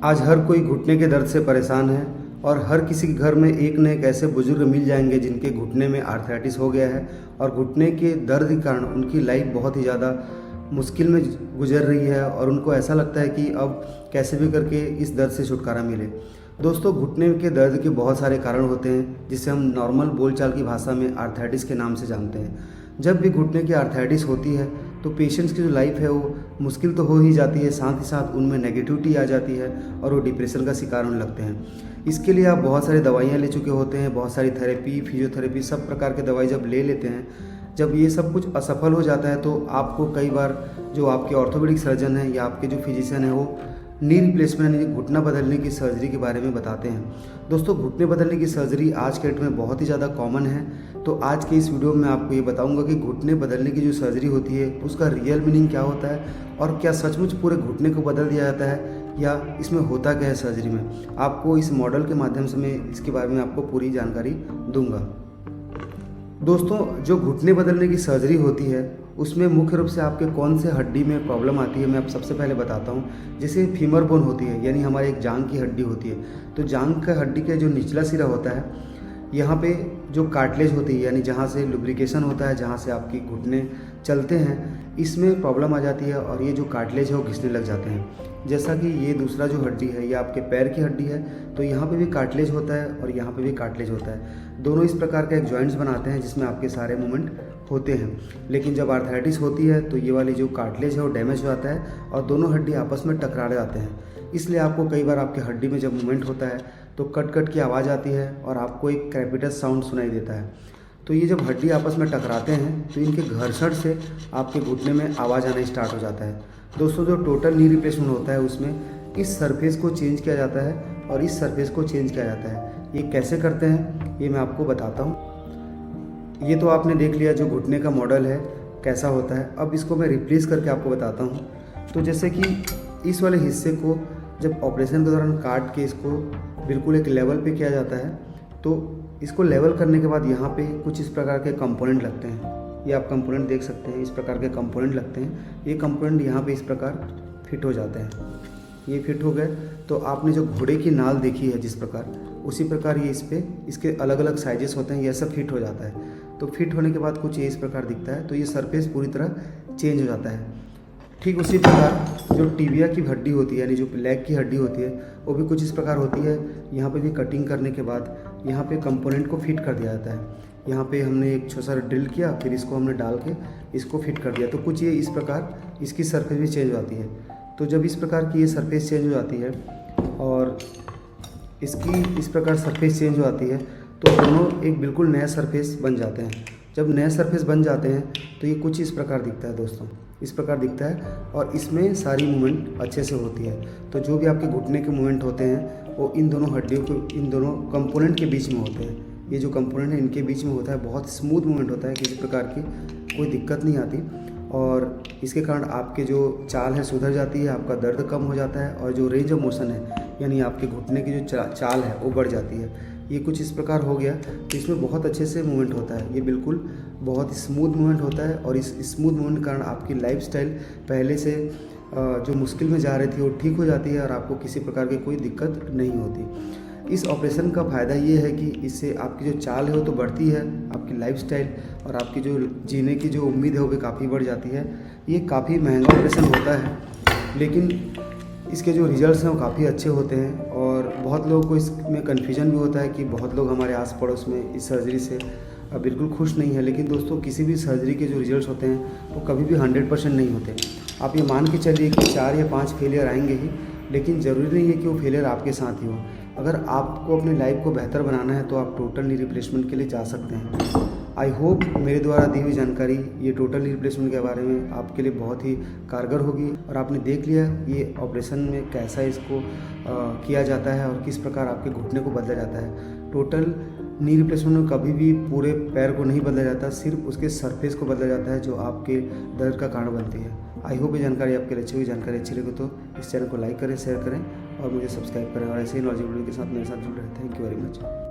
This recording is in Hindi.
आज हर कोई घुटने के दर्द से परेशान है और हर किसी के घर में एक न एक ऐसे बुजुर्ग मिल जाएंगे जिनके घुटने में आर्थराइटिस हो गया है और घुटने के दर्द के कारण उनकी लाइफ बहुत ही ज़्यादा मुश्किल में गुजर रही है और उनको ऐसा लगता है कि अब कैसे भी करके इस दर्द से छुटकारा मिले। दोस्तों, घुटने के दर्द के बहुत सारे कारण होते हैं जिसे हम नॉर्मल बोलचाल की भाषा में आर्थराइटिस के नाम से जानते हैं। जब भी घुटने की आर्थराइटिस होती है तो पेशेंट्स की जो लाइफ है वो मुश्किल तो हो ही जाती है, साथ ही साथ उनमें नेगेटिविटी आ जाती है और वो डिप्रेशन का शिकार होने लगते हैं। इसके लिए आप बहुत सारी दवाइयाँ ले चुके होते हैं, बहुत सारी थेरेपी, फिजियोथेरेपी, सब प्रकार के दवाई जब ले लेते हैं, जब ये सब कुछ असफल हो जाता है तो आपको कई बार जो आपके ऑर्थोपेडिक सर्जन हैं या आपके जो फिजिशियन हैं वो नी रिप्लेसमेंट यानी घुटना बदलने की सर्जरी के बारे में बताते हैं। दोस्तों, घुटने बदलने की सर्जरी आज के डेट में बहुत ही ज़्यादा कॉमन है। तो आज के इस वीडियो में आपको ये बताऊंगा कि घुटने बदलने की जो सर्जरी होती है उसका रियल मीनिंग क्या होता है और क्या सचमुच पूरे घुटने को बदल दिया जाता है या इसमें होता क्या है सर्जरी में। आपको इस मॉडल के माध्यम से मैं इसके बारे में आपको पूरी जानकारी दूंगा। दोस्तों, जो घुटने बदलने की सर्जरी होती है उसमें मुख्य रूप से आपके कौन से हड्डी में प्रॉब्लम आती है मैं आप सबसे पहले बताता हूँ। जैसे फीमर बोन होती है यानी हमारे एक जांघ की हड्डी होती है, तो जांघ का हड्डी का जो निचला सिरा होता है यहाँ पे जो कार्टिलेज होती है यानी जहाँ से लुब्रिकेशन होता है, जहाँ से आपकी घुटने चलते हैं, इसमें प्रॉब्लम आ जाती है और ये जो कार्टिलेज है वो घिसने लग जाते हैं। जैसा कि ये दूसरा जो हड्डी है ये आपके पैर की हड्डी है, तो यहाँ पे भी कार्टिलेज होता है और यहाँ पे भी कार्टिलेज होता है। दोनों इस प्रकार का एक जॉइंट्स बनाते हैं जिसमें आपके सारे मूवमेंट होते हैं। लेकिन जब आर्थराइटिस होती है तो ये वाली जो कार्टिलेज है वो डैमेज हो जाता है और दोनों हड्डी आपस में टकरा जाते हैं। इसलिए आपको कई बार आपके हड्डी में जब मूवमेंट होता है तो कट कट की आवाज़ आती है और आपको एक क्रैपिटस साउंड सुनाई देता है। तो ये जब हड्डी आपस में टकराते हैं तो इनके घर्षण से आपके घुटने में आवाज़ आना स्टार्ट हो जाता है। दोस्तों, जो टोटल नी रिप्लेसमेंट होता है उसमें इस सरफेस को चेंज किया जाता है और इस सरफेस को चेंज किया जाता है। ये कैसे करते हैं ये मैं आपको बताता हूँ। ये तो आपने देख लिया जो घुटने का मॉडल है कैसा होता है। अब इसको मैं रिप्लेस करके आपको बताता हूँ। तो जैसे कि इस वाले हिस्से को जब ऑपरेशन के दौरान काट के इसको बिल्कुल एक लेवल पे किया जाता है, तो इसको लेवल करने के बाद यहाँ पे कुछ इस प्रकार के कंपोनेंट लगते हैं। ये आप कंपोनेंट देख सकते हैं, इस प्रकार के कंपोनेंट लगते हैं। ये कंपोनेंट यहाँ पे इस प्रकार फिट हो जाते हैं। ये फिट हो गए तो आपने जो घोड़े की नाल देखी है जिस प्रकार, उसी प्रकार ये इस पे इसके अलग अलग साइजेस होते हैं, ये सब फिट हो जाता है। तो फिट होने के बाद कुछ ये इस प्रकार दिखता है, तो ये सरफेस पूरी तरह चेंज हो जाता है। ठीक उसी प्रकार जो टिबिया की हड्डी होती है यानी जो लेग की हड्डी होती है वो भी कुछ इस प्रकार होती है। यहाँ पे भी कटिंग करने के बाद यहाँ पे कंपोनेंट को फिट कर दिया जाता है। यहाँ पे हमने एक छोटा सा ड्रिल किया, फिर इसको हमने डाल के इसको फिट कर दिया। तो कुछ ये इस प्रकार इसकी सरफेस भी चेंज हो जाती है। तो जब इस प्रकार की ये सरफेस चेंज हो जाती है और इसकी इस प्रकार सरफेस चेंज हो जाती है तो दोनों एक बिल्कुल नया सरफेस बन जाते हैं। जब नया सरफेस बन जाते हैं तो ये कुछ इस प्रकार दिखता है। दोस्तों, इस प्रकार दिखता है और इसमें सारी मूवमेंट अच्छे से होती है। तो जो भी आपके घुटने के मूवमेंट होते हैं वो इन दोनों हड्डियों को, इन दोनों कंपोनेंट के बीच में होते हैं। ये जो कंपोनेंट है इनके बीच में होता है, बहुत स्मूथ मूवमेंट होता है, किसी प्रकार की कोई दिक्कत नहीं आती और इसके कारण आपके जो चाल है सुधर जाती है, आपका दर्द कम हो जाता है और जो रेंज ऑफ मोशन है यानी आपके घुटने की जो चाल है वो बढ़ जाती है। ये कुछ इस प्रकार हो गया तो इसमें बहुत अच्छे से मूवमेंट होता है। ये बिल्कुल बहुत स्मूथ मूवमेंट होता है और इस स्मूथ मूवमेंट के कारण आपकी लाइफस्टाइल पहले से जो मुश्किल में जा रही थी वो ठीक हो जाती है और आपको किसी प्रकार की कोई दिक्कत नहीं होती। इस ऑपरेशन का फ़ायदा ये है कि इससे आपकी जो चाल है वो तो बढ़ती है, आपकी लाइफस्टाइल और आपकी जो जीने की जो उम्मीद है वो भी काफ़ी बढ़ जाती है। ये काफ़ी महंगा ऑपरेशन होता है लेकिन इसके जो रिजल्ट्स हैं वो काफ़ी अच्छे होते हैं और बहुत लोगों को इसमें कन्फ्यूजन भी होता है कि बहुत लोग हमारे आस पड़ोस में इस सर्जरी से बिल्कुल खुश नहीं है। लेकिन दोस्तों, किसी भी सर्जरी के जो रिजल्ट्स होते हैं वो कभी भी 100% नहीं होते। आप ये मान के चलिए कि 4 या 5 फेलियर आएंगे ही, लेकिन ज़रूरी नहीं है कि वो फेलियर आपके साथ ही हो। अगर आपको अपनी लाइफ को बेहतर बनाना है तो आप टोटल नी रिप्लेसमेंट के लिए जा सकते हैं। आई होप मेरे द्वारा दी हुई जानकारी ये टोटल नी रिप्लेसमेंट के बारे में आपके लिए बहुत ही कारगर होगी और आपने देख लिया ये ऑपरेशन में कैसा इसको किया जाता है और किस प्रकार आपके घुटने को बदला जाता है। टोटल नी रिप्लेसमेंट में कभी भी पूरे पैर को नहीं बदला जाता, सिर्फ उसके सरफेस को बदला जाता है जो आपके दर्द का कारण बनती है। आई होप ये जानकारी आपके लिए अच्छी हुई। जानकारी अच्छी लगे तो इस चैनल को लाइक करें, शेयर करें और मुझे सब्सक्राइब करें और ऐसे ही नॉलेजेबल वीडियो के साथ मेरे साथ जुड़ रहे। Thank you very much.